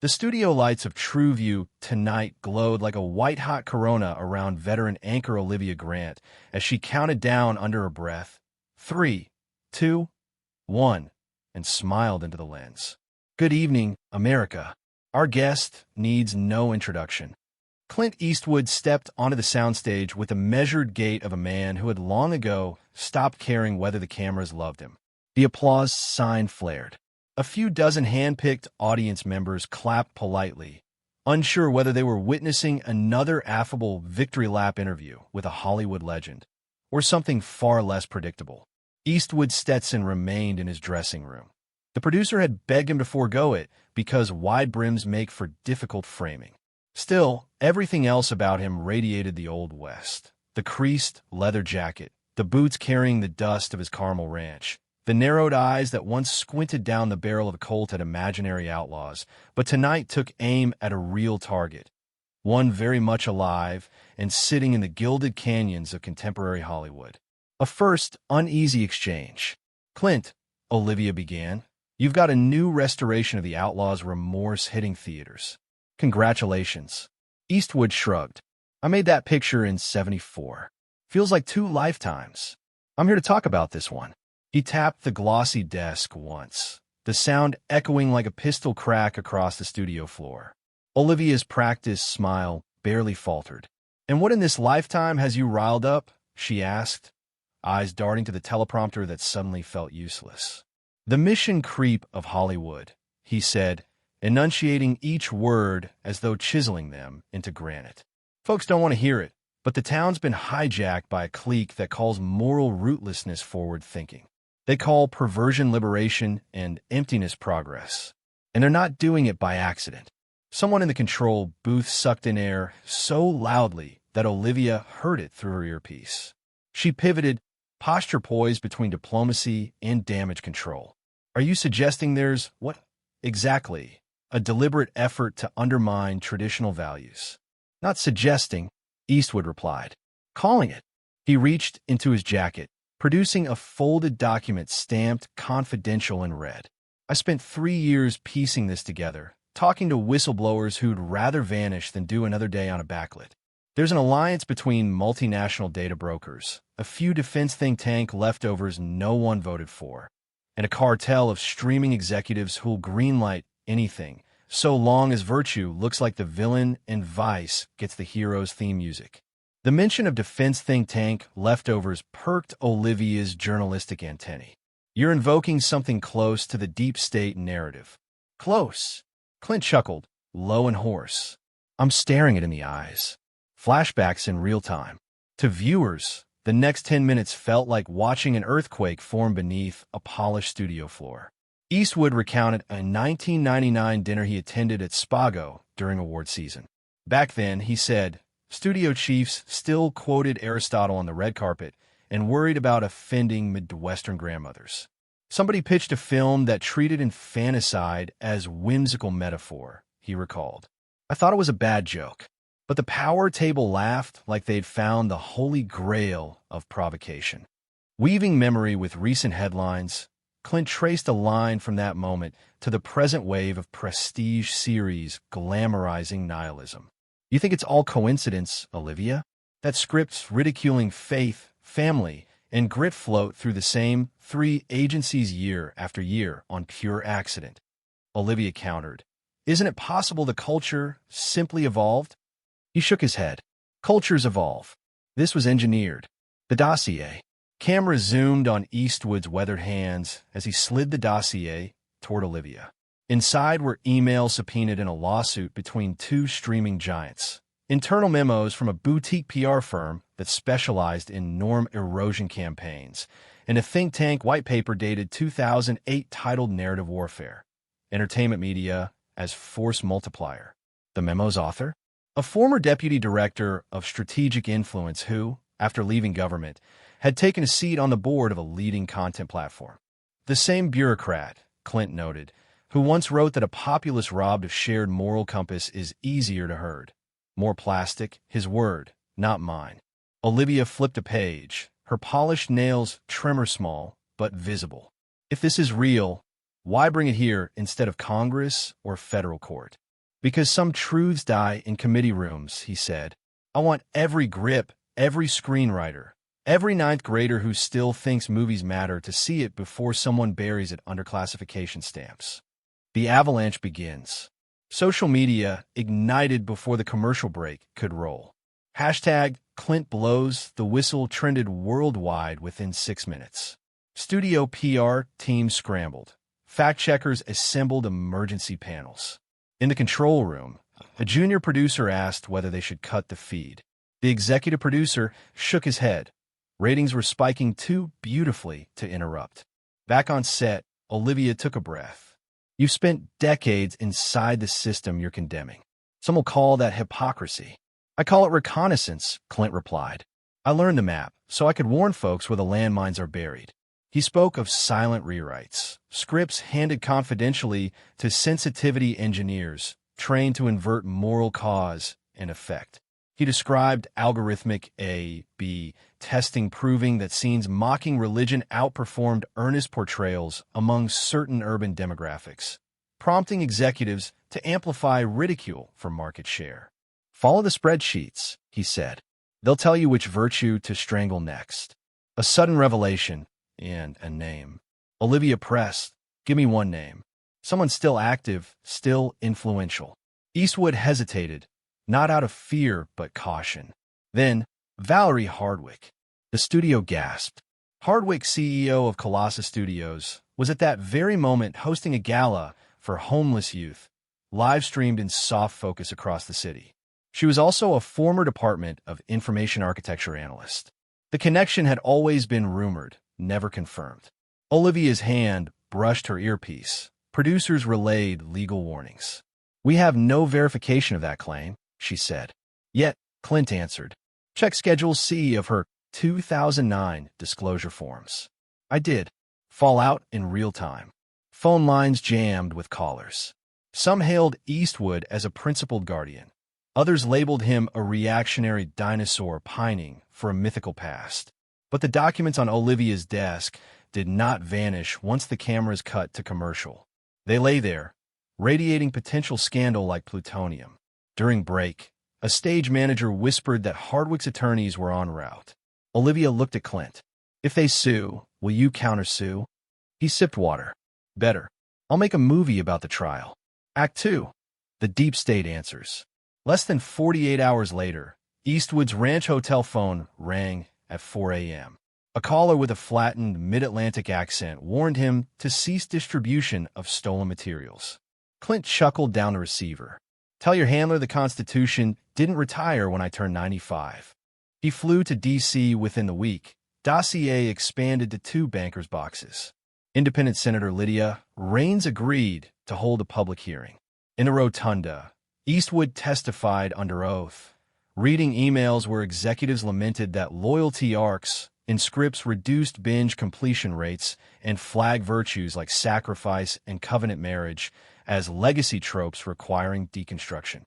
The studio lights of TrueView tonight glowed like a white-hot corona around veteran anchor Olivia Grant as she counted down under her breath, 3, 2, 1, and smiled into the lens. Good evening, America. Our guest needs no introduction. Clint Eastwood stepped onto the soundstage with the measured gait of a man who had long ago stopped caring whether the cameras loved him. The applause sign flared. A few dozen hand-picked audience members clapped politely, unsure whether they were witnessing another affable victory lap interview with a Hollywood legend, or something far less predictable. Eastwood's Stetson remained in his dressing room. The producer had begged him to forego it because wide brims make for difficult framing. Still, everything else about him radiated the Old West. The creased leather jacket, the boots carrying the dust of his Carmel ranch, the narrowed eyes that once squinted down the barrel of a Colt at imaginary outlaws, but tonight took aim at a real target, one very much alive and sitting in the gilded canyons of contemporary Hollywood. A first, uneasy exchange. "Clint," Olivia began, "you've got a new restoration of the Outlaws' Remorse hitting theaters. Congratulations." Eastwood shrugged. "I made that picture in '74. Feels like 2 lifetimes. I'm here to talk about this one." He tapped the glossy desk once, the sound echoing like a pistol crack across the studio floor. Olivia's practiced smile barely faltered. "And what in this lifetime has you riled up?" she asked, eyes darting to the teleprompter that suddenly felt useless. "The mission creep of Hollywood," he said, enunciating each word as though chiseling them into granite. "Folks don't want to hear it, but the town's been hijacked by a clique that calls moral rootlessness forward thinking. They call perversion liberation and emptiness progress, and they're not doing it by accident." Someone in the control booth sucked in air so loudly that Olivia heard it through her earpiece. She pivoted, posture poised between diplomacy and damage control. "Are you suggesting there's, what, exactly, a deliberate effort to undermine traditional values?" "Not suggesting," Eastwood replied. "Calling it." He reached into his jacket, producing a folded document stamped confidential in red. "I spent 3 years piecing this together, talking to whistleblowers who'd rather vanish than do another day on a backlit. There's an alliance between multinational data brokers, a few defense think tank leftovers no one voted for, and a cartel of streaming executives who'll greenlight anything, so long as virtue looks like the villain and vice gets the hero's theme music." The mention of defense think tank leftovers perked Olivia's journalistic antennae. "You're invoking something close to the deep state narrative." "Close," Clint chuckled, low and hoarse. "I'm staring it in the eyes." Flashbacks in real time. To viewers, the next 10 minutes felt like watching an earthquake form beneath a polished studio floor. Eastwood recounted a 1999 dinner he attended at Spago during award season. Back then, he said, studio chiefs still quoted Aristotle on the red carpet and worried about offending Midwestern grandmothers. Somebody pitched a film that treated infanticide as whimsical metaphor, he recalled. "I thought it was a bad joke, but the power table laughed like they'd found the holy grail of provocation." Weaving memory with recent headlines, Clint traced a line from that moment to the present wave of prestige series glamorizing nihilism. "You think it's all coincidence, Olivia? That scripts ridiculing faith, family, and grit float through the same 3 agencies year after year on pure accident?" Olivia countered. "Isn't it possible the culture simply evolved?" He shook his head. "Cultures evolve. This was engineered." The dossier. Camera zoomed on Eastwood's weathered hands as he slid the dossier toward Olivia. Inside were emails subpoenaed in a lawsuit between 2 streaming giants, internal memos from a boutique PR firm that specialized in norm erosion campaigns, and a think tank white paper dated 2008 titled Narrative Warfare, Entertainment Media as Force Multiplier. The memo's author? A former deputy director of strategic influence who, after leaving government, had taken a seat on the board of a leading content platform. The same bureaucrat, Clint noted, who once wrote that a populace robbed of shared moral compass is easier to herd. More plastic, his word, not mine. Olivia flipped a page, her polished nails tremor small, but visible. If this is real, why bring it here instead of Congress or federal court? Because some truths die in committee rooms, he said. I want every grip, every screenwriter, every ninth grader who still thinks movies matter to see it before someone buries it under classification stamps. The avalanche begins. Social media ignited before the commercial break could roll. Hashtag Clint blows the whistle trended worldwide within 6 minutes. Studio PR teams scrambled. Fact-checkers assembled emergency panels. In the control room, a junior producer asked whether they should cut the feed. The executive producer shook his head. Ratings were spiking too beautifully to interrupt. Back on set, Olivia took a breath. You've spent decades inside the system you're condemning. Some will call that hypocrisy. I call it reconnaissance, Clint replied. I learned the map so I could warn folks where the landmines are buried. He spoke of silent rewrites, scripts handed confidentially to sensitivity engineers trained to invert moral cause and effect. He described algorithmic A/B testing proving that scenes mocking religion outperformed earnest portrayals among certain urban demographics, prompting executives to amplify ridicule for market share. Follow the spreadsheets, he said. They'll tell you which virtue to strangle next. A sudden revelation and a name. Olivia pressed, give me one name. Someone still active, still influential. Eastwood hesitated, not out of fear but caution. Then, Valerie Hardwick. The studio gasped. Hardwick, CEO of Colossus Studios, was at that very moment hosting a gala for homeless youth, live-streamed in soft focus across the city. She was also a former Department of Information Architecture analyst. The connection had always been rumored, never confirmed. Olivia's hand brushed her earpiece. Producers relayed legal warnings. We have no verification of that claim, she said. Yet, Clint answered. Check Schedule C of her 2009 disclosure forms. I did. Fallout in real time. Phone lines jammed with callers. Some hailed Eastwood as a principled guardian. Others labeled him a reactionary dinosaur pining for a mythical past. But the documents on Olivia's desk did not vanish once the cameras cut to commercial. They lay there, radiating potential scandal like plutonium. During break, a stage manager whispered that Hardwick's attorneys were en route. Olivia looked at Clint. If they sue, will you countersue? He sipped water. Better. I'll make a movie about the trial. Act 2. The deep state answers. Less than 48 hours later, Eastwood's ranch hotel phone rang at 4 a.m. A caller with a flattened mid-Atlantic accent warned him to cease distribution of stolen materials. Clint chuckled down the receiver. Tell your handler the Constitution didn't retire when I turned 95. He flew to D.C. within the week. Dossier expanded to 2 bankers' boxes. Independent Senator Lydia Raines agreed to hold a public hearing. In a rotunda, Eastwood testified under oath, reading emails where executives lamented that loyalty arcs in scripts reduced binge completion rates and flag virtues like sacrifice and covenant marriage as legacy tropes requiring deconstruction.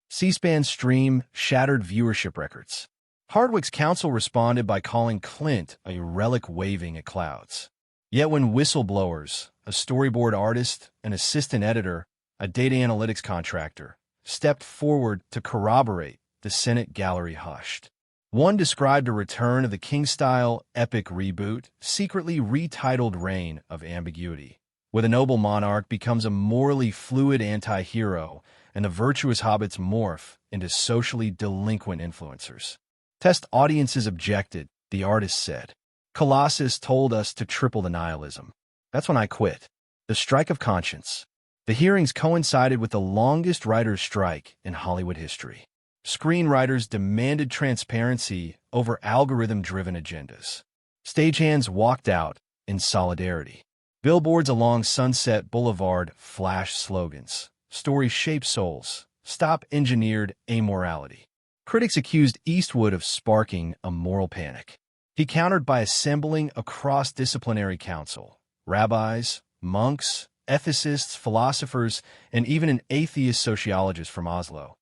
C-SPAN's stream shattered viewership records. Hardwick's counsel responded by calling Clint a relic waving at clouds. Yet when whistleblowers, a storyboard artist, an assistant editor, a data analytics contractor, stepped forward to corroborate, the Senate gallery hushed. One described a return of the King-style epic reboot, secretly retitled Reign of Ambiguity, where the noble monarch becomes a morally fluid anti-hero and the virtuous hobbits morph into socially delinquent influencers. Test audiences objected, the artist said. Colossus told us to triple the nihilism. That's when I quit. The strike of conscience. The hearings coincided with the longest writers' strike in Hollywood history. Screenwriters demanded transparency over algorithm-driven agendas. Stagehands walked out in solidarity. Billboards along Sunset Boulevard flashed slogans. Stories shape souls. Stop engineered amorality. Critics accused Eastwood of sparking a moral panic. He countered by assembling a cross-disciplinary council. Rabbis, monks, ethicists, philosophers, and even an atheist sociologist from Oslo,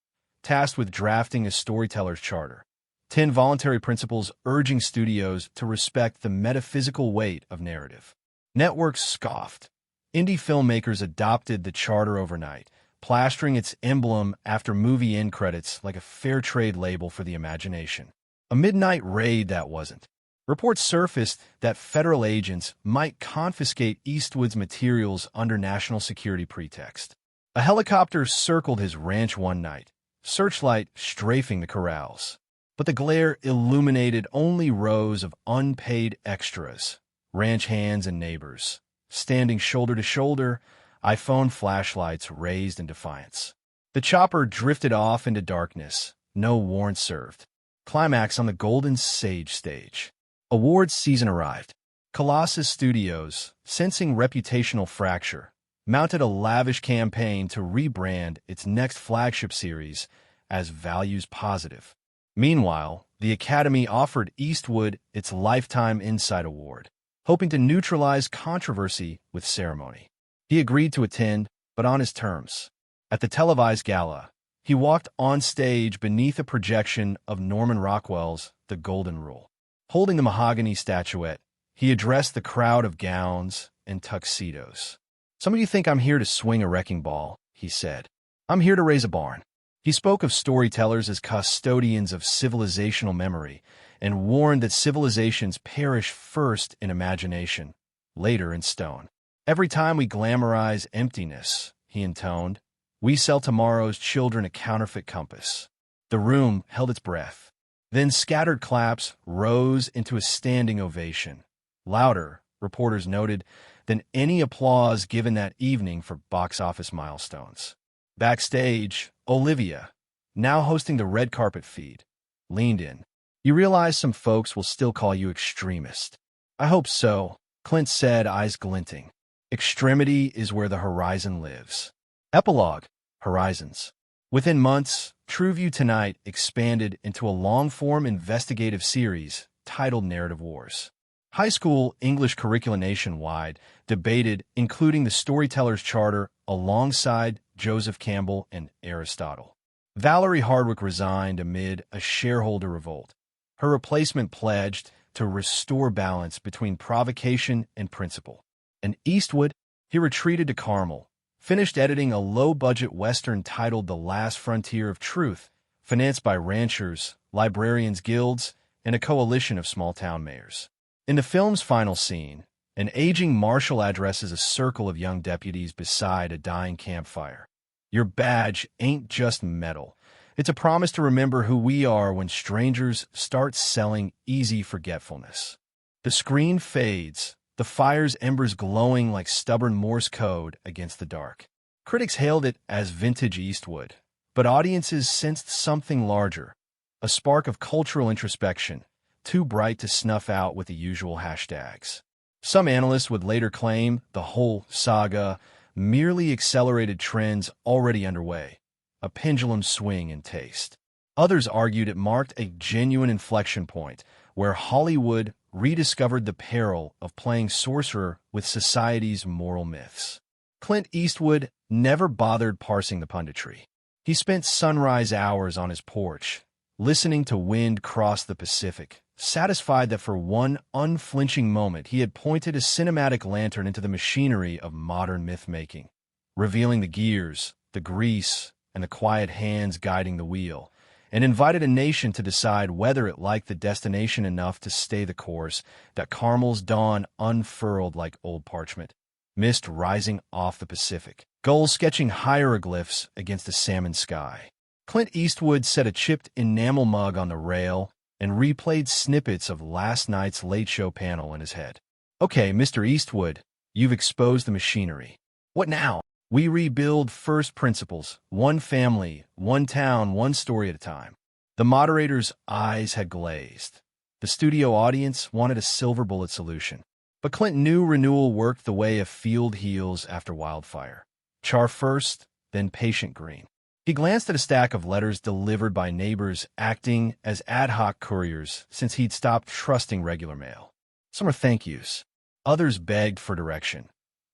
tasked with drafting a storyteller's charter. 10 voluntary principles urging studios to respect the metaphysical weight of narrative. Networks scoffed. Indie filmmakers adopted the charter overnight, plastering its emblem after movie end credits like a fair trade label for the imagination. A midnight raid that wasn't. Reports surfaced that federal agents might confiscate Eastwood's materials under national security pretext. A helicopter circled his ranch one night, searchlight strafing the corrals. But the glare illuminated only rows of unpaid extras, ranch hands and neighbors, standing shoulder to shoulder, iPhone flashlights raised in defiance. The chopper drifted off into darkness, no warrant served. Climax on the Golden Sage stage. Awards season arrived. Colossus Studios, sensing reputational fracture, mounted a lavish campaign to rebrand its next flagship series as Values Positive. Meanwhile, the Academy offered Eastwood its Lifetime Insight Award, hoping to neutralize controversy with ceremony. He agreed to attend, but on his terms. At the televised gala, he walked on stage beneath a projection of Norman Rockwell's The Golden Rule. Holding the mahogany statuette, he addressed the crowd of gowns and tuxedos. "Some of you think I'm here to swing a wrecking ball," he said. "I'm here to raise a barn." He spoke of storytellers as custodians of civilizational memory and warned that civilizations perish first in imagination, later in stone. "Every time we glamorize emptiness," he intoned, "we sell tomorrow's children a counterfeit compass." The room held its breath. Then scattered claps rose into a standing ovation, louder, reporters noted, than any applause given that evening for box office milestones. Backstage, Olivia, now hosting the red carpet feed, leaned in. "You realize some folks will still call you extremist." "I hope so," Clint said, eyes glinting. "Extremity is where the horizon lives." Epilogue: Horizons. Within months, TrueView Tonight expanded into a long-form investigative series titled Narrative Wars. High school English curricula nationwide debated including the Storyteller's Charter alongside Joseph Campbell and Aristotle. Valerie Hardwick resigned amid a shareholder revolt. Her replacement pledged to restore balance between provocation and principle. And Eastwood, he retreated to Carmel, finished editing a low-budget Western titled The Last Frontier of Truth, financed by ranchers, librarians' guilds, and a coalition of small-town mayors. In the film's final scene, an aging marshal addresses a circle of young deputies beside a dying campfire. "Your badge ain't just metal. It's a promise to remember who we are when strangers start selling easy forgetfulness." The screen fades, the fire's embers glowing like stubborn Morse code against the dark. Critics hailed it as vintage Eastwood, but audiences sensed something larger, a spark of cultural introspection, too bright to snuff out with the usual hashtags. Some analysts would later claim the whole saga merely accelerated trends already underway, a pendulum swing in taste. Others argued it marked a genuine inflection point where Hollywood rediscovered the peril of playing sorcerer with society's moral myths. Clint Eastwood never bothered parsing the punditry. He spent sunrise hours on his porch, listening to wind cross the Pacific, satisfied that for one unflinching moment he had pointed a cinematic lantern into the machinery of modern myth-making, revealing the gears, the grease, and the quiet hands guiding the wheel, and invited a nation to decide whether it liked the destination enough to stay the course that Carmel's dawn unfurled like old parchment, mist rising off the Pacific, gulls sketching hieroglyphs against a salmon sky. Clint Eastwood set a chipped enamel mug on the rail and replayed snippets of last night's Late Show panel in his head. "Okay, Mr. Eastwood, you've exposed the machinery. What now?" "We rebuild first principles, one family, one town, one story at a time." The moderator's eyes had glazed. The studio audience wanted a silver bullet solution. But Clint knew renewal worked the way a field heals after wildfire. Char first, then patient green. He glanced at a stack of letters delivered by neighbors acting as ad hoc couriers since he'd stopped trusting regular mail. Some were thank yous. Others begged for direction.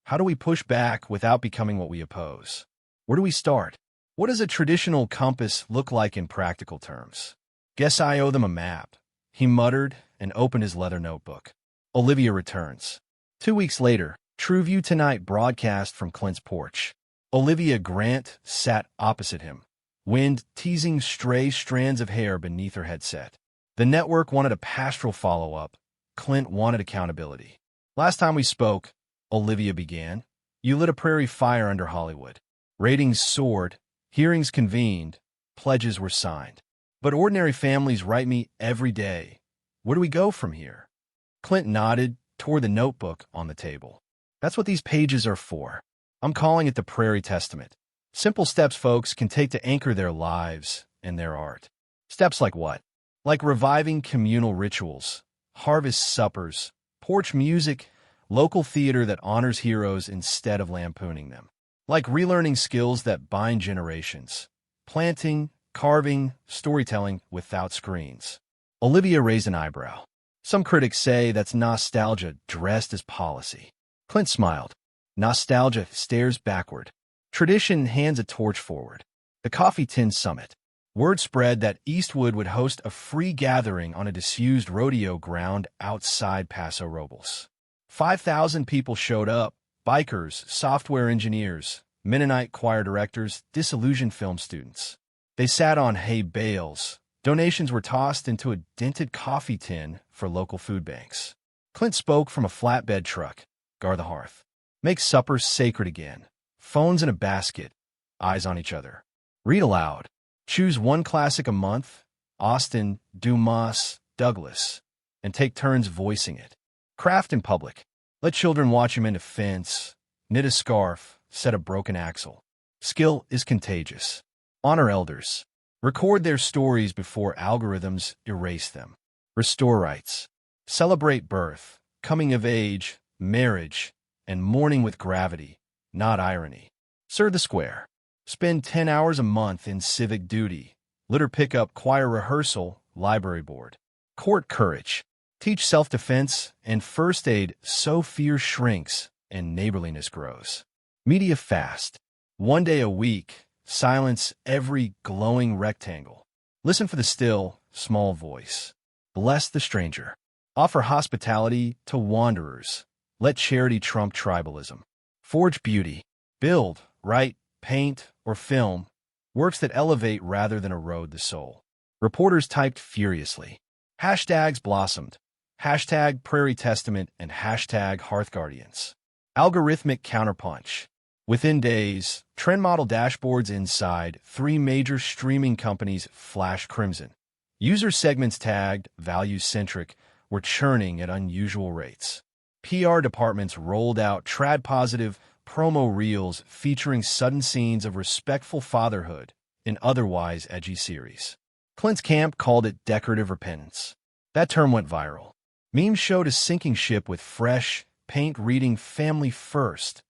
How do we push back without becoming what we oppose? Where do we start? What does a traditional compass look like in practical terms? "Guess I owe them a map," he muttered and opened his leather notebook. Olivia returns. 2 weeks later, TrueView Tonight broadcast from Clint's porch. Olivia Grant sat opposite him, wind teasing stray strands of hair beneath her headset. The network wanted a pastoral follow-up. Clint wanted accountability. Last time we spoke, Olivia began, you lit a prairie fire under Hollywood. Ratings soared, hearings convened, pledges were signed. But ordinary families write me every day. Where do we go from here? Clint nodded toward the notebook on the table. That's what these pages are for. I'm calling it the Prairie Testament. Simple steps folks can take to anchor their lives and their art. Steps like what? Like reviving communal rituals, harvest suppers, porch music, local theater that honors heroes instead of lampooning them. Like relearning skills that bind generations. Planting, carving, storytelling without screens. Olivia raised an eyebrow. Some critics say that's nostalgia dressed as policy. Clint smiled. Nostalgia stares backward. Tradition hands a torch forward. The Coffee Tin Summit. Word spread that Eastwood would host a free gathering on a disused rodeo ground outside Paso Robles. 5,000 people showed up, bikers, software engineers, Mennonite choir directors, disillusioned film students. They sat on hay bales. Donations were tossed into a dented coffee tin for local food banks. Clint spoke from a flatbed truck. Guard the hearth. Make supper sacred again. Phones in a basket. Eyes on each other. Read aloud. Choose one classic a month, Austen, Dumas, Douglas, and take turns voicing it. Craft in public. Let children watch you mend a fence, knit a scarf, set a broken axle. Skill is contagious. Honor elders. Record their stories before algorithms erase them. Restore rights. Celebrate birth, coming of age, marriage, and mourning with gravity, not irony. Serve the square. Spend 10 hours a month in civic duty. Litter pickup, choir rehearsal, library board. Court courage. Teach self-defense and first aid so fear shrinks and neighborliness grows. Media fast. 1 day a week. Silence every glowing rectangle. Listen for the still, small voice. Bless the stranger. Offer hospitality to wanderers. Let charity trump tribalism. Forge beauty. Build, write, paint, or film. Works that elevate rather than erode the soul. Reporters typed furiously. Hashtags blossomed. Hashtag Prairie Testament and hashtag Hearth Guardians. Algorithmic counterpunch. Within days, trend model dashboards inside 3 major streaming companies flashed crimson. User segments tagged value-centric were churning at unusual rates. PR departments rolled out trad-positive promo reels featuring sudden scenes of respectful fatherhood in otherwise edgy series. Clint's camp called it decorative repentance. That term went viral. Memes showed a sinking ship with fresh paint reading "Family First"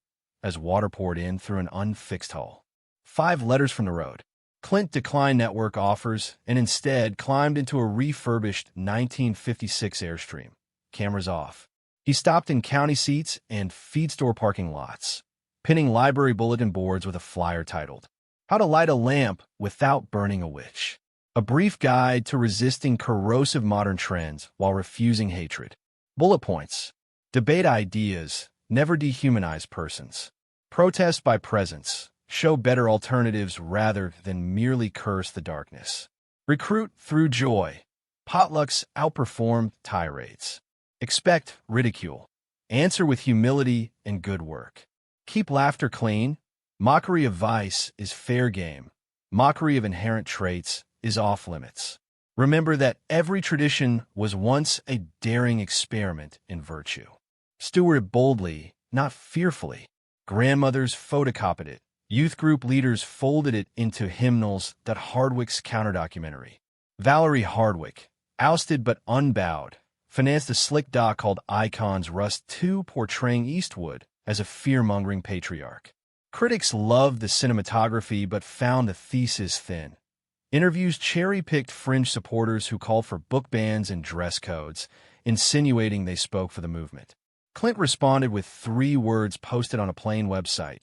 as water poured in through an unfixed hull. 5 letters from the road. Clint declined network offers and instead climbed into a refurbished 1956 Airstream. Cameras off. He stopped in county seats and feed store parking lots, pinning library bulletin boards with a flyer titled, How to Light a Lamp Without Burning a Witch. A brief guide to resisting corrosive modern trends while refusing hatred. Bullet points. Debate ideas, never dehumanize persons. Protest by presence. Show better alternatives rather than merely curse the darkness. Recruit through joy. Potlucks outperform tirades. Expect ridicule. Answer with humility and good work. Keep laughter clean. Mockery of vice is fair game. Mockery of inherent traits is off limits. Remember that every tradition was once a daring experiment in virtue. Steward it boldly, not fearfully. Grandmothers photocopied it. Youth group leaders folded it into hymnals that Hardwick's counterdocumentary. Valerie Hardwick, ousted but unbowed, financed a slick doc called Icons Rust 2 portraying Eastwood as a fear-mongering patriarch. Critics loved the cinematography but found the thesis thin. Interviews cherry-picked fringe supporters who called for book bans and dress codes, insinuating they spoke for the movement. Clint responded with 3 words posted on a plain website.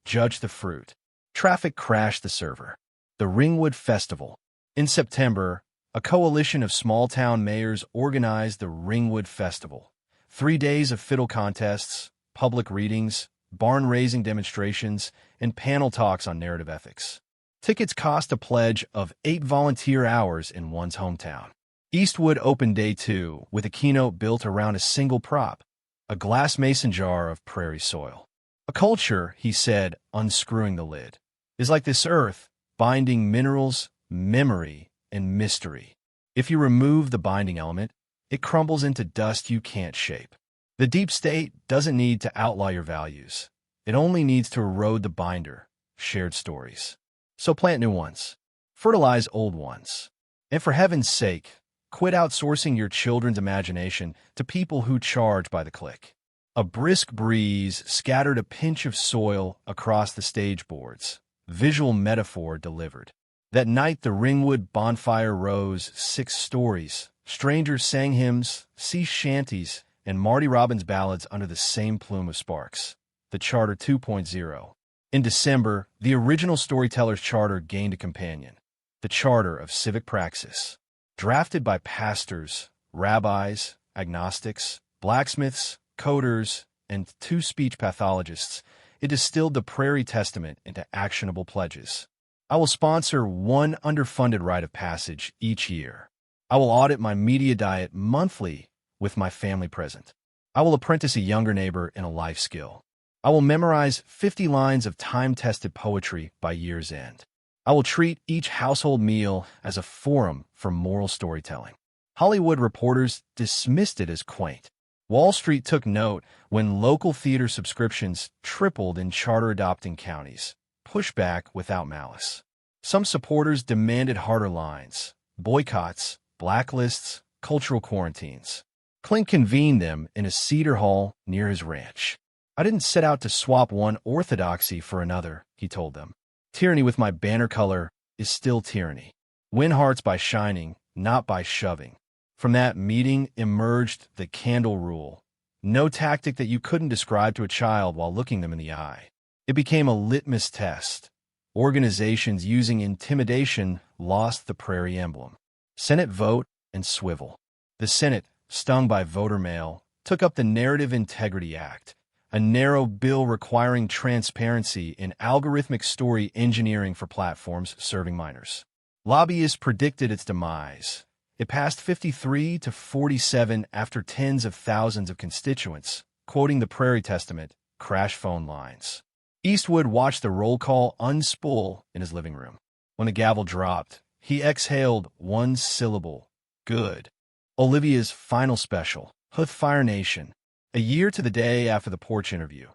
Judge the fruit. Traffic crashed the server. The Ringwood Festival. In September, a coalition of small-town mayors organized the Ringwood Festival. 3 days of fiddle contests, public readings, barn-raising demonstrations, and panel talks on narrative ethics. Tickets cost a pledge of 8 volunteer hours in one's hometown. Eastwood opened day 2 with a keynote built around a single prop, a glass mason jar of prairie soil. A culture, he said, unscrewing the lid, is like this earth, binding minerals, memory, and mystery. If you remove the binding element, it crumbles into dust you can't shape. The deep state doesn't need to outlaw your values. It only needs to erode the binder, shared stories. So plant new ones. Fertilize old ones. And for heaven's sake, quit outsourcing your children's imagination to people who charge by the click. A brisk breeze scattered a pinch of soil across the stage boards. Visual metaphor delivered. That night the Ringwood bonfire rose 6 stories. Strangers sang hymns, sea shanties, and Marty Robbins ballads under the same plume of sparks. The Charter 2.0. In December, the original Storytellers Charter gained a companion. The Charter of Civic Praxis. Drafted by pastors, rabbis, agnostics, blacksmiths, coders, and 2 speech pathologists, it distilled the Prairie Testament into actionable pledges. I will sponsor 1 underfunded rite of passage each year. I will audit my media diet monthly with my family present. I will apprentice a younger neighbor in a life skill. I will memorize 50 lines of time-tested poetry by year's end. I will treat each household meal as a forum for moral storytelling. Hollywood reporters dismissed it as quaint. Wall Street took note when local theater subscriptions tripled in charter-adopting counties. Pushback without malice. Some supporters demanded harder lines, boycotts, blacklists, cultural quarantines. Clint convened them in a cedar hall near his ranch. I didn't set out to swap one orthodoxy for another, he told them. Tyranny with my banner color is still tyranny. Win hearts by shining, not by shoving. From that meeting emerged the candle rule. No tactic that you couldn't describe to a child while looking them in the eye. It became a litmus test. Organizations using intimidation lost the prairie emblem. Senate vote and swivel. The Senate, stung by voter mail, took up the Narrative Integrity Act, a narrow bill requiring transparency in algorithmic story engineering for platforms serving minors. Lobbyists predicted its demise. It passed 53 to 47 after tens of thousands of constituents, quoting the Prairie Testament, crash phone lines. Eastwood watched the roll call unspool in his living room. When the gavel dropped, he exhaled 1 syllable, good. Olivia's final special, Hood Fire Nation. A year to the day after the porch interview,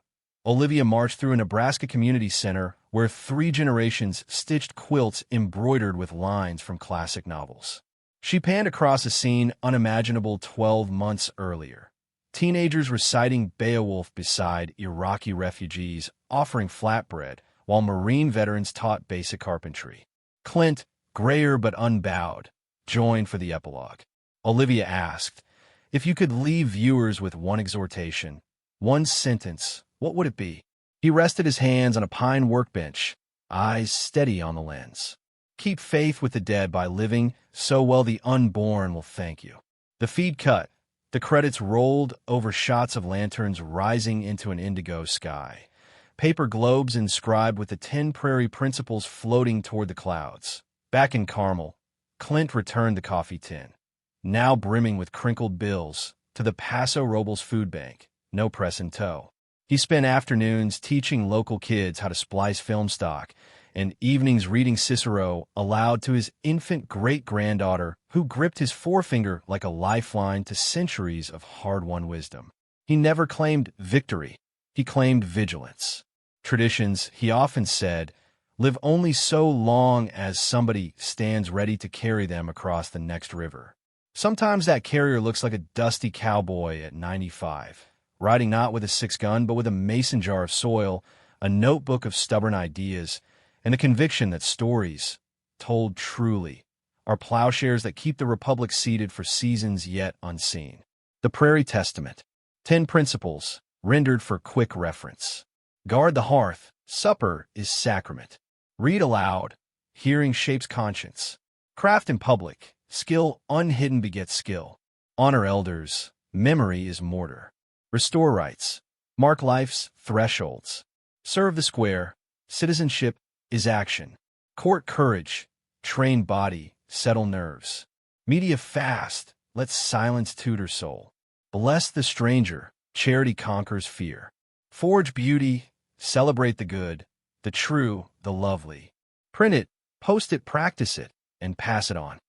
Olivia marched through a Nebraska community center where 3 generations stitched quilts embroidered with lines from classic novels. She panned across a scene unimaginable 12 months earlier. Teenagers reciting Beowulf beside Iraqi refugees offering flatbread, while Marine veterans taught basic carpentry. Clint, grayer but unbowed, joined for the epilogue. Olivia asked, if you could leave viewers with one exhortation, one sentence, what would it be? He rested his hands on a pine workbench, eyes steady on the lens. Keep faith with the dead by living so well the unborn will thank you. The feed cut. The credits rolled over shots of lanterns rising into an indigo sky. Paper globes inscribed with the 10 prairie principles floating toward the clouds. Back in Carmel, Clint returned the coffee tin, now brimming with crinkled bills, to the Paso Robles food bank, no press in tow. He spent afternoons teaching local kids how to splice film stock, and evenings reading Cicero aloud to his infant great-granddaughter, who gripped his forefinger like a lifeline to centuries of hard-won wisdom. He never claimed victory. He claimed vigilance. Traditions, he often said, live only so long as somebody stands ready to carry them across the next river. Sometimes that carrier looks like a dusty cowboy at 95, riding not with a 6-gun but with a mason jar of soil, a notebook of stubborn ideas, and the conviction that stories, told truly, are plowshares that keep the republic seated for seasons yet unseen. The Prairie Testament. 10 principles, rendered for quick reference. Guard the hearth. Supper is sacrament. Read aloud. Hearing shapes conscience. Craft in public. Skill unhidden begets skill. Honor elders. Memory is mortar. Restore rights. Mark life's thresholds. Serve the square. Citizenship is action. Court courage. Train body. Settle nerves. Media fast. Let's silence tutor soul. Bless the stranger. Charity conquers fear. Forge beauty. Celebrate the good, the true, the lovely. Print it, post it, practice it, and pass it on.